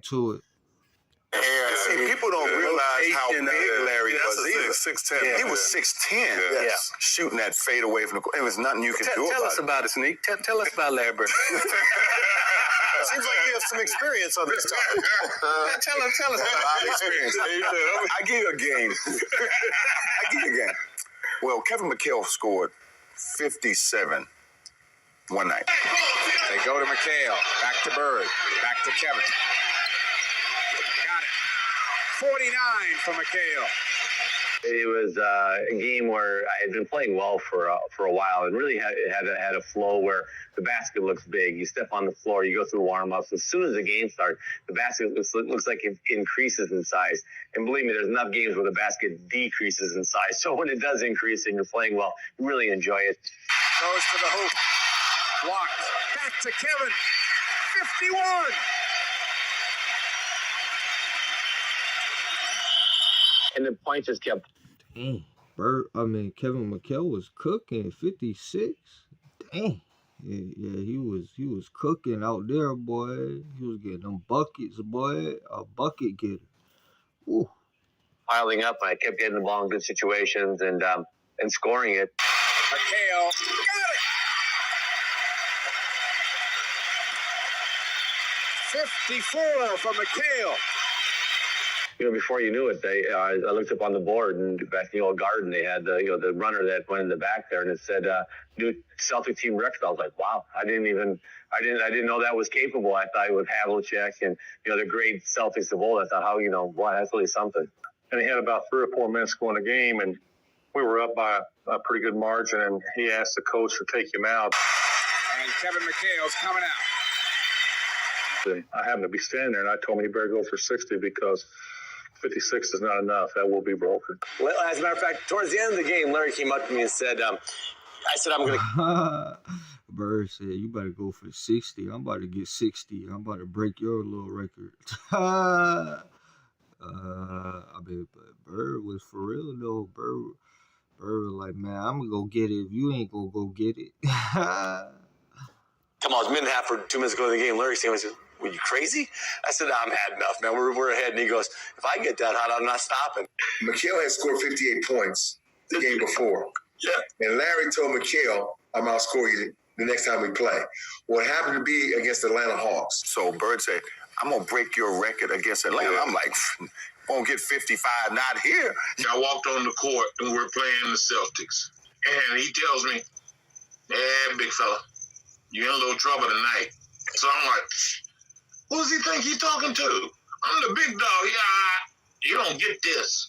To it. See, people don't realize how big Larry was either. 6'10". Yeah. He was 6'10". Yeah. Shooting that fade away from the court. It was nothing you could do about it. Tell us about it, Sneak. Tell us about Larry Bird. Seems like you have some experience on this topic. Tell us about it. Experience. I give you a game. Well, Kevin McHale scored 57 one night. They go to McHale. Back to Bird. Back to Kevin. Got it. 49 for McHale. It was a game where I had been playing well for a while and really had a flow where the basket looks big. You step on the floor, you go through warm-ups. As soon as the game starts, the basket looks like it increases in size. And believe me, there's enough games where the basket decreases in size. So when it does increase and you're playing well, you really enjoy it. Goes to the hoop. Blocked. Back to Kevin. 51. And the points just kept. Dang. Kevin McHale was cooking 56. Dang. Yeah, he was cooking out there, boy. He was getting them buckets, boy. A bucket getter. Ooh. Piling up, and I kept getting the ball in good situations and scoring it. McHale. Got it. 54 for McHale. Before you knew it, I looked up on the board, and back in the old Garden, they had the runner that went in the back there, and it said new Celtic team record. I was like, wow, I didn't know that was capable. I thought it was Havlicek and the great Celtics of old. I thought, wow, that's really something. And he had about 3 or 4 minutes to go in the game, and we were up by a pretty good margin, and he asked the coach to take him out. And Kevin McHale's coming out. I happened to be standing there, and I told him he better go for 60 because 56 is not enough. That will be broken. Well, as a matter of fact, towards the end of the game, Larry came up to me and said, I said, I'm going to... Bird said, you better go for 60. I'm about to get 60. I'm about to break your little record. But Bird was for real, though. Bird was like, man, I'm going to go get it if you ain't going to go get it. Come on, it's a minute and a half or 2 minutes ago in the game. Larry came and said, were you crazy? I said, I'm had enough, man. We're ahead. And he goes, if I get that hot, I'm not stopping. McHale had scored 58 points the game before. Yeah. And Larry told McHale, I'm going to outscore you the next time we play. Well, it happened to be against the Atlanta Hawks. So Bird said, I'm going to break your record against Atlanta. I'm like, won't get 55, not here. I walked on the court and we're playing the Celtics. And he tells me, yeah, big fella, you're in a little trouble tonight. So I'm like, who does he think he's talking to? I'm the big dog. Yeah, you don't get this.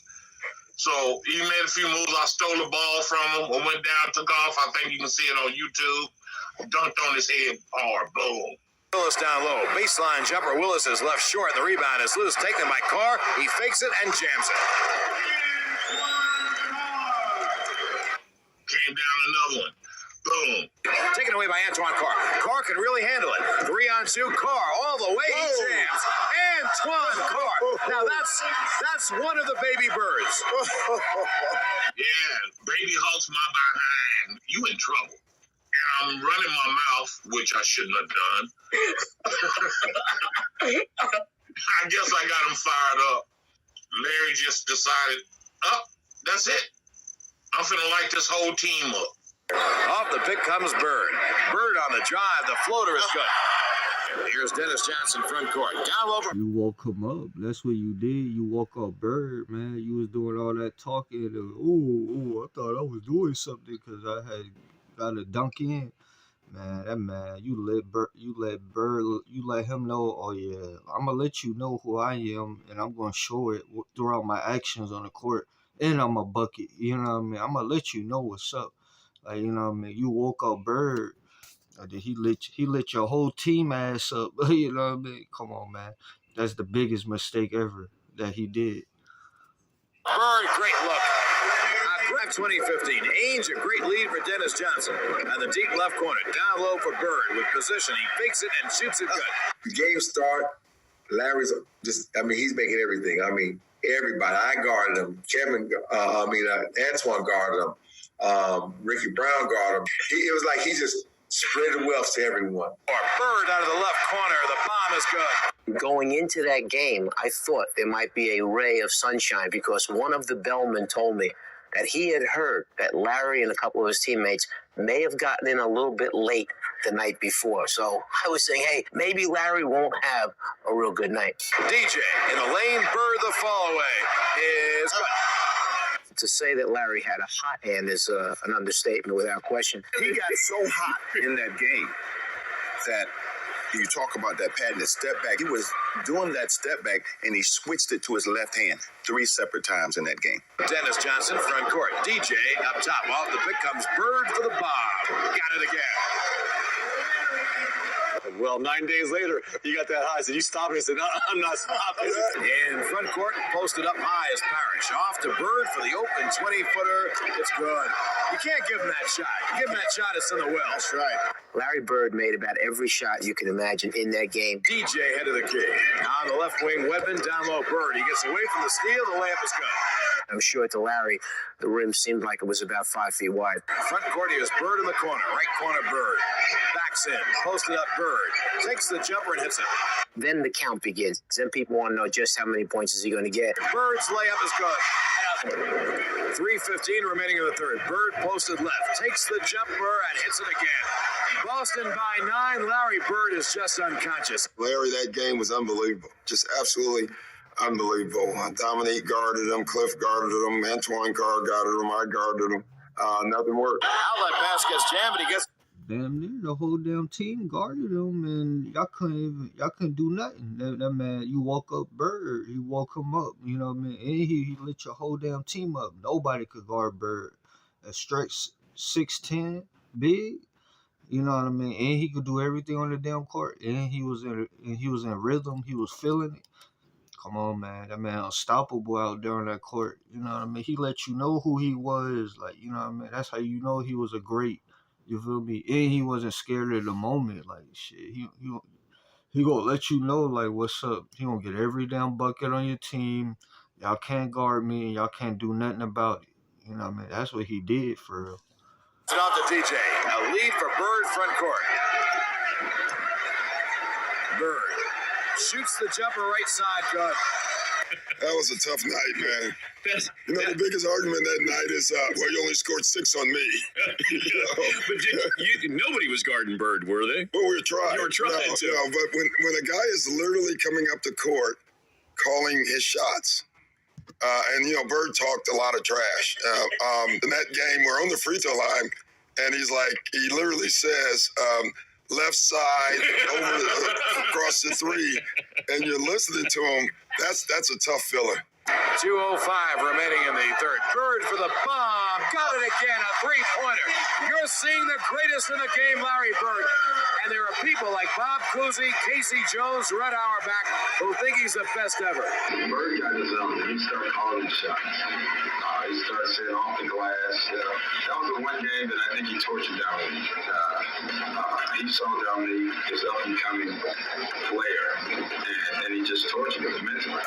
So he made a few moves. I stole the ball from him. I went down, took off. I think you can see it on YouTube. Dunked on his head hard. Boom. Willis down low. Baseline jumper. Willis is left short. The rebound is loose. Taken by Carr. He fakes it and jams it. Came down another one. Boom. Taken away by Antoine Carr. Carr can really handle it. 3-on-2. Carr all the way. He jams. Antoine Carr. Now that's one of the baby birds. Yeah, baby halts my behind. You in trouble. And I'm running my mouth, which I shouldn't have done. I guess I got him fired up. Larry just decided, that's it. I'm finna light this whole team up. Off the pick comes Bird. Bird on the drive. The floater is good. Here's Dennis Johnson front court. Down low. You woke him up. That's what you did. You woke up Bird, man. You was doing all that talking. I thought I was doing something because I had got a dunk in. Man, you let him know, oh yeah, I'm gonna let you know who I am, and I'm gonna show it throughout my actions on the court, and I'm a bucket. You know what I mean? I'm gonna let you know what's up. Like, you know what I mean? You woke up Bird. He lit your whole team ass up. You know what I mean? Come on, man. That's the biggest mistake ever that he did. Bird, great look. 2015. Ainge, a great lead for Dennis Johnson. And the deep left corner. Down low for Bird. With position, he fakes it and shoots it good. The game start. Larry's he's making everything. Everybody. I guarded him. Antoine guarded him. Ricky Brown guarded him. It was like he just Spread the wealth to everyone. Bird out of the left corner. The bomb is good. Going into that game, I thought there might be a ray of sunshine because one of the bellmen told me that he had heard that Larry and a couple of his teammates may have gotten in a little bit late the night before. So I was saying, hey, maybe Larry won't have a real good night. DJ in the lane. Bird the fall away is good. To say that Larry had a hot hand is an understatement without question. He got so hot in that game that you talk about that patented step back. He was doing that step back, and he switched it to his left hand 3 separate times in that game. Dennis Johnson, front court. DJ up top. Off the pick comes Bird for the bomb. Got it again. Well, 9 days later, he got that high. I said, you stop it. He said, no, I'm not stopping. In front court, posted up high is Parrish. Off to Bird for the open 20-footer. It's good. You can't give him that shot. You give him that shot, it's in the well. That's right. Larry Bird made about every shot you can imagine in that game. DJ head of the key. On the left wing, Webben, down low, Bird. He gets away from the steal. The layup is good. I'm sure to Larry, the rim seemed like it was about 5 feet wide. Front court, he has Bird in the corner. Right corner, Bird. Backs in. Posted up, Bird. Takes the jumper and hits it. Then the count begins. Then people want to know just how many points is he going to get. Bird's layup is good. 3:15 remaining in the third. Bird posted left. Takes the jumper and hits it again. Boston by 9. Larry Bird is just unconscious. Larry, that game was unbelievable. Just absolutely unbelievable. Dominique guarded him. Cliff guarded him. Antoine Carr guarded him. I guarded him. Nothing worked. Outlet pass gets jammed, and he gets. Damn near the whole damn team guarded him, and y'all couldn't do nothing. That man, you woke up Bird, he woke him up. You know what I mean? And he lit your whole damn team up. Nobody could guard Bird. A stretch 6'10", big. You know what I mean? And he could do everything on the damn court. And he was in rhythm. He was feeling it. Come on, man. That man unstoppable out there on that court. You know what I mean? He let you know who he was. Like, you know what I mean? That's how you know he was a great. You feel me? And he wasn't scared of the moment. Like, shit, he gonna let you know, like, what's up. He gonna get every damn bucket on your team. Y'all can't guard me, and y'all can't do nothing about it. You know what I mean? That's what he did, for real. It's off to DJ. A lead for Bird front court. Bird shoots the jumper right side. Good. That was a tough night, man. You know, the biggest argument that night is, well, you only scored 6 on me. But nobody was guarding Bird, were they? Well, we were trying. You were trying to. No, but when a guy is literally coming up the court, calling his shots, and, you know, Bird talked a lot of trash. In that game, we're on the free throw line, and he literally says, left side across the 3, and you're listening to him. That's a tough feeling. 2:05 remaining in the third. Bird for the bomb. Got it again. A three-pointer. You're seeing the greatest in the game, Larry Bird. And there are people like Bob Cousy, Casey Jones, Red Auerbach, who think he's the best ever. Bird got his own. He started calling his shots. He started saying off the glass. That was the one game that I think he tortured Dominique. He saw Dominique as up-and-coming player, and he just tortured him mentally.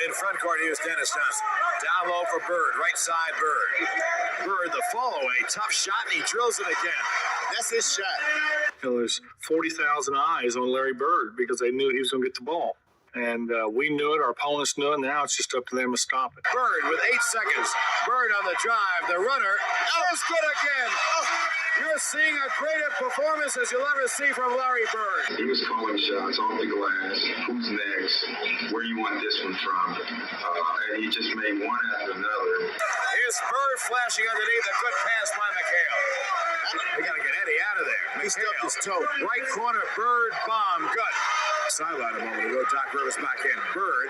In front court, here's Dennis Johnson. Down low for Bird. Right side, Bird. Bird, the fall-away. Tough shot, and he drills it again. That's his shot. There's 40,000 eyes on Larry Bird because they knew he was going to get the ball. And we knew it, our opponents knew it, and now it's just up to them to stop it. Bird with 8 seconds. Bird on the drive. The runner is good again. You're seeing a greater performance as you'll ever see from Larry Bird. He was calling shots off the glass. Who's next? Where you want this one from? And he just made one after another. Here's Bird flashing underneath. A good pass by McHale. We got to get Eddie out of there. He stubbed his toe. Right corner, Bird, bomb, good. Sideline a moment ago. Doc Rivers back in. Bird.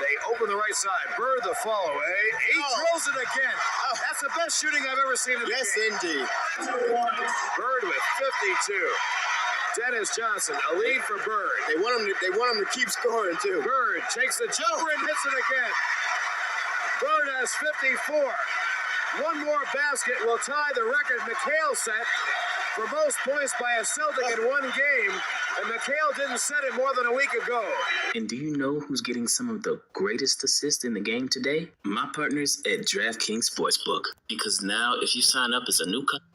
They open the right side. Bird the follow-away. He drills it again. That's the best shooting I've ever seen in the game. Yes, indeed. Bird with 52. Dennis Johnson, a lead for Bird. They want him to keep scoring, too. Bird takes the jumper and hits it again. Bird has 54. One more basket will tie the record McHale set for most points by a Celtic in one game, and McHale didn't set it more than a week ago. And do you know who's getting some of the greatest assists in the game today? My partners at DraftKings Sportsbook. Because now, if you sign up as a new customer,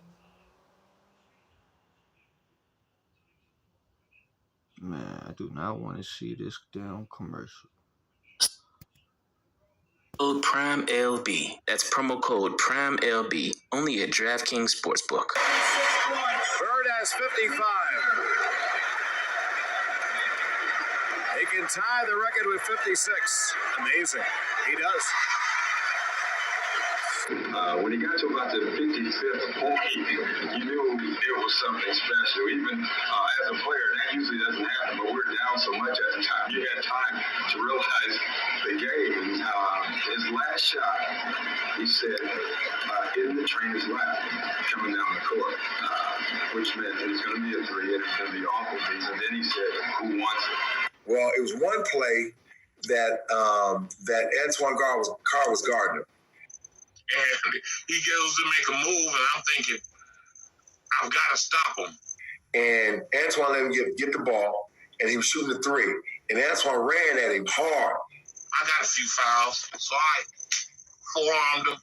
Man, I do not want to see this damn commercial. Code Prime LB. That's promo code Prime LB. Only at DraftKings Sportsbook. Bird has 55. He can tie the record with 56. Amazing. He does. When he got to about the 55th point, you knew it was something special. Even as a player, that usually doesn't happen, but we're down so much at the time. You had time to realize the game. And his last shot, he said, in the trainer's lap, coming down the court, which meant it was going to be a three and it's going to be off of these. And then he said, who wants it? Well, it was one play that Antoine Carr was guarding him. And he goes to make a move, and I'm thinking, I've got to stop him. And Antoine let him get the ball, and he was shooting the three. And Antoine ran at him hard. I got a few fouls, so I forearmed him.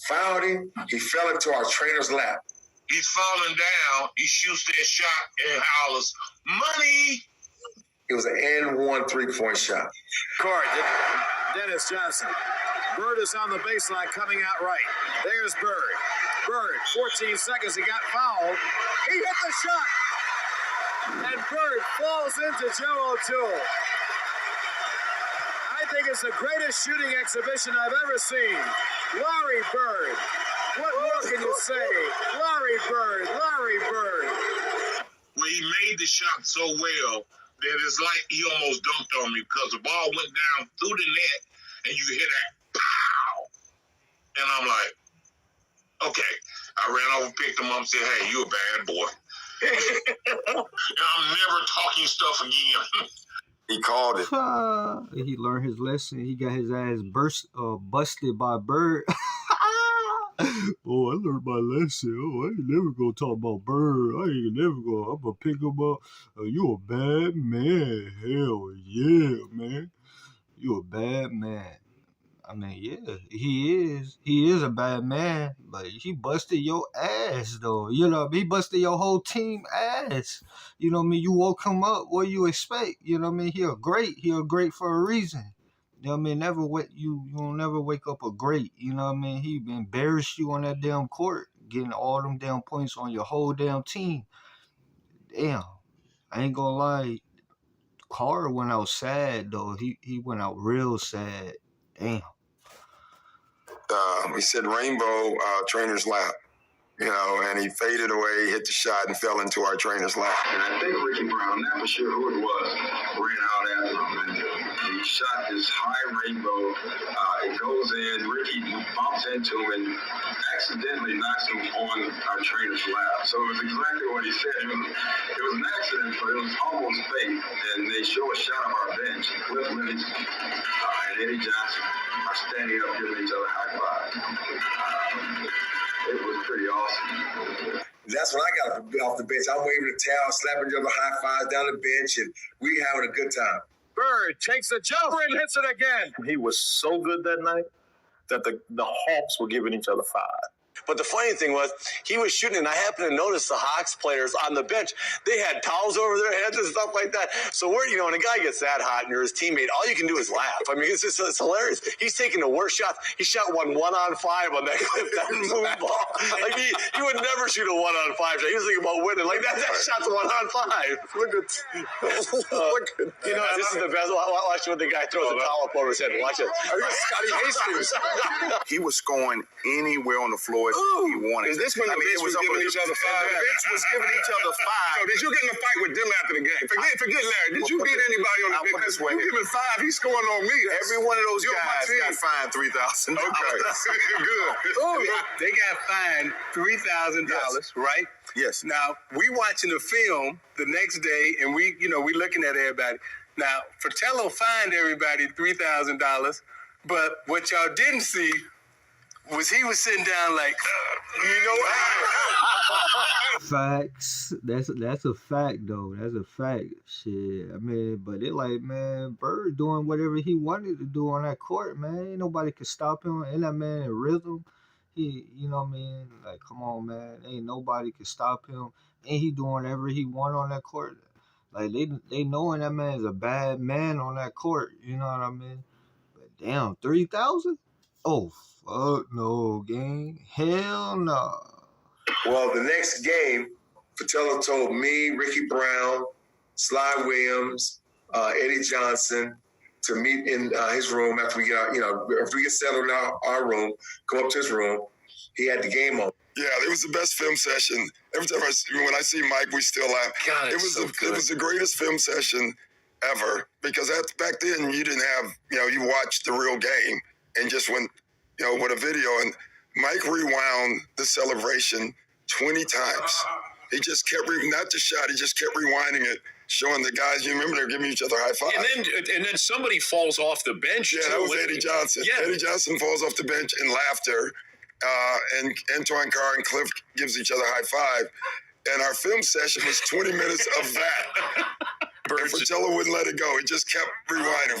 Fouled him. He fell into our trainer's lap. He's falling down. He shoots that shot and hollers, money! It was an N1 three-point shot. Court, Dennis Johnson. Bird is on the baseline coming out right. There's Bird. Bird, 14 seconds, he got fouled. He hit the shot. And Bird falls into Joe O'Toole. I think it's the greatest shooting exhibition I've ever seen. Larry Bird. What more can you say? Larry Bird, Larry Bird. Well, he made the shot so well that it's like he almost dunked on me because the ball went down through the net and you hear that pow. And I'm like, okay. I ran over, picked him up, and said, hey, you a bad boy. And I'm never talking stuff again. He called it. He learned his lesson. He got his ass busted by Bird. Oh, I learned my lesson. Oh, I ain't never gonna talk about Bird. I ain't never gonna. I'm gonna pick him up. You a bad man. Hell yeah, man. You a bad man. I mean, yeah, he is. He is a bad man, but he busted your ass, though. You know what I mean? He busted your whole team ass. You know what I mean? You woke him up. What do you expect? You know what I mean? He a great for a reason. You know what I mean? You'll never wake up a great. You know what I mean? He embarrassed you on that damn court, getting all them damn points on your whole damn team. Damn. I ain't gonna lie. Carr went out sad, though. He went out real sad. Damn. He said rainbow trainer's lap, you know, and he faded away, hit the shot, and fell into our trainer's lap. And I think Ricky Brown, I'm not for sure who it was, ran out after him. And he shot this high rainbow. It goes in. Ricky bumps into him and accidentally knocks him on our trainer's lap. So it was exactly what he said. It was an accident, but it was almost fake. And they show a shot of our bench. Cliff Livingston and Eddie Johnson are standing up giving each other high fives. It was pretty awesome. That's when I got off the bench. I'm waving the towel, slapping each other high fives down the bench, and we having a good time. Bird takes the jumper and hits it again. He was so good that night that the Hawks were giving each other five. But the funny thing was, he was shooting, and I happened to notice the Hawks players on the bench, they had towels over their heads and stuff like that. So when a guy gets that hot and you're his teammate, all you can do is laugh. I mean, it's hilarious. He's taking the worst shots. He shot one on 5 on that clip, that move ball. Like, he would never shoot a 1 on 5 shot. He was thinking about winning. Like, that shot's 1 on 5. Look at this is the best. Watch when the guy throws a towel up over his head. Watch it. Scotty Hastings. He was scoring anywhere on the floor he wanted. Is this when the bench was giving each other five? The bench was giving each other five. So did you get in a fight with Dylan after the game? Forget Larry. Did you beat anybody on the bench? Because you giving five, he's scoring on me. Every one of those guys got fined $3,000. Okay, good. They got fined $3,000, right? Yes. Now we watching the film the next day, and we looking at everybody. Now Fratello fined everybody $3,000, but what y'all didn't see was he was sitting down like, Facts. That's a fact, though. That's a fact. Shit. I mean, but it like, man, Bird doing whatever he wanted to do on that court, man. Ain't nobody could stop him. And that man in rhythm. You know what I mean? Like, come on, man. Ain't nobody could stop him. And he doing whatever he want on that court. Like, they knowing that man's a bad man on that court. You know what I mean? But damn, 3,000? Oh, fuck no, gang. Hell no. Well, the next game, Fratello told me, Ricky Brown, Sly Williams, Eddie Johnson to meet in his room after we get out, after we get settled in our room, go up to his room. He had the game on. Yeah, it was the best film session. Every time when I see Mike, we still laugh. God, it was the greatest film session ever because back then you didn't have, you watched the real game and just went, with a video. And Mike rewound the celebration 20 times. He just kept, not the shot, he just kept rewinding it, showing the guys, you remember they're giving each other high five. And then somebody falls off the bench. Yeah, that was Eddie Johnson. Yeah. Eddie Johnson falls off the bench in laughter. And Antoine Carr and Cliff gives each other high five. And our film session was 20 minutes of that. And Fratello wouldn't let it go. He just kept rewinding.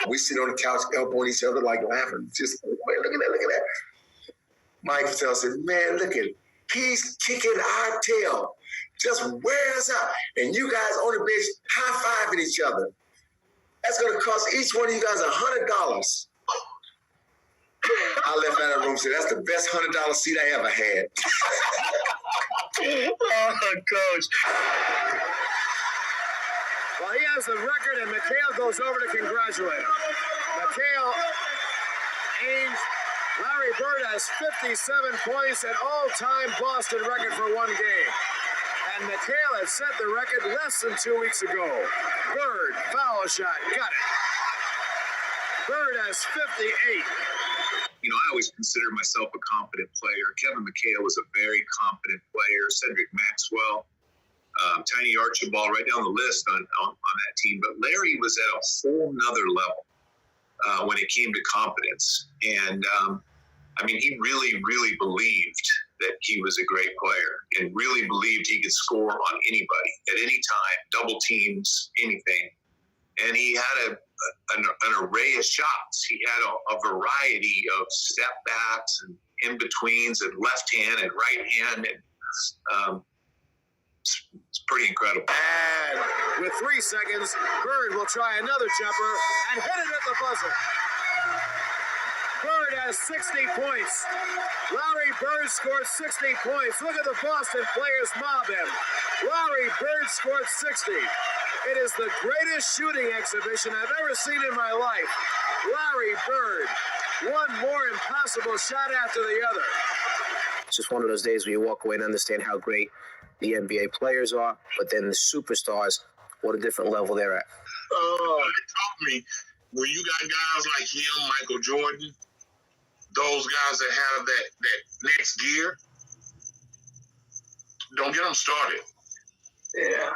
We sit on the couch, elbowing each other, like laughing. Just, look at that. Mike Fratello said, man, look at it. He's kicking our tail. Just wear us out. And you guys on the bench high-fiving each other. That's going to cost each one of you guys $100. I left out of the room and said, that's the best $100 seat I ever had. Oh, Coach. Well, he has the record, and McHale goes over to congratulate him. McHale aims. Larry Bird has 57 points, an all-time Boston record for one game. And McHale had set the record less than 2 weeks ago. Bird, foul shot, got it. Bird has 58. I always consider myself a confident player. Kevin McHale was a very confident player. Cedric Maxwell, Tiny Archibald, right down the list on that team. But Larry was at a whole nother level when it came to confidence. And, he really, really believed that he was a great player and really believed he could score on anybody at any time, double teams, anything. And he had an array of shots. He had a variety of step backs and in-betweens and left hand and right hand. And it's pretty incredible. And with 3 seconds, Bird will try another jumper and hit it at the buzzer. Bird has 60 points. Larry Bird scored 60 points. Look at the Boston players mob him. Larry Bird scored 60. It is the greatest shooting exhibition I've ever seen in my life. Larry Bird, one more impossible shot after the other. It's just one of those days where you walk away and understand how great the NBA players are, but then the superstars, what a different level they're at. It taught me when you got guys like him, Michael Jordan, those guys that have that next gear, don't get them started. Yeah.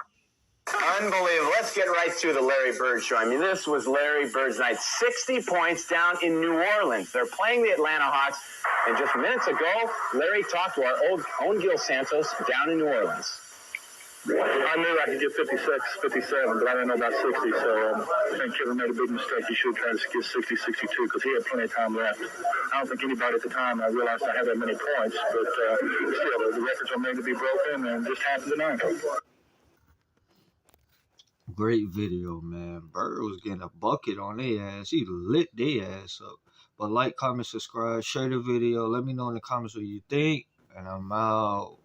Unbelievable. Let's get right to the Larry Bird show. This was Larry Bird's night. 60 points down in New Orleans. They're playing the Atlanta Hawks. And just minutes ago, Larry talked to our own Gil Santos down in New Orleans. I knew I could get 56, 57, but I didn't know about 60. So I think Kevin made a big mistake. He should try to get 60, 62 because he had plenty of time left. I don't think anybody at the time realized I had that many points. But still, the records are made to be broken and just happened tonight. Great video, man. Bird was getting a bucket on their ass. He lit their ass up. But like, comment, subscribe, share the video. Let me know in the comments what you think. And I'm out.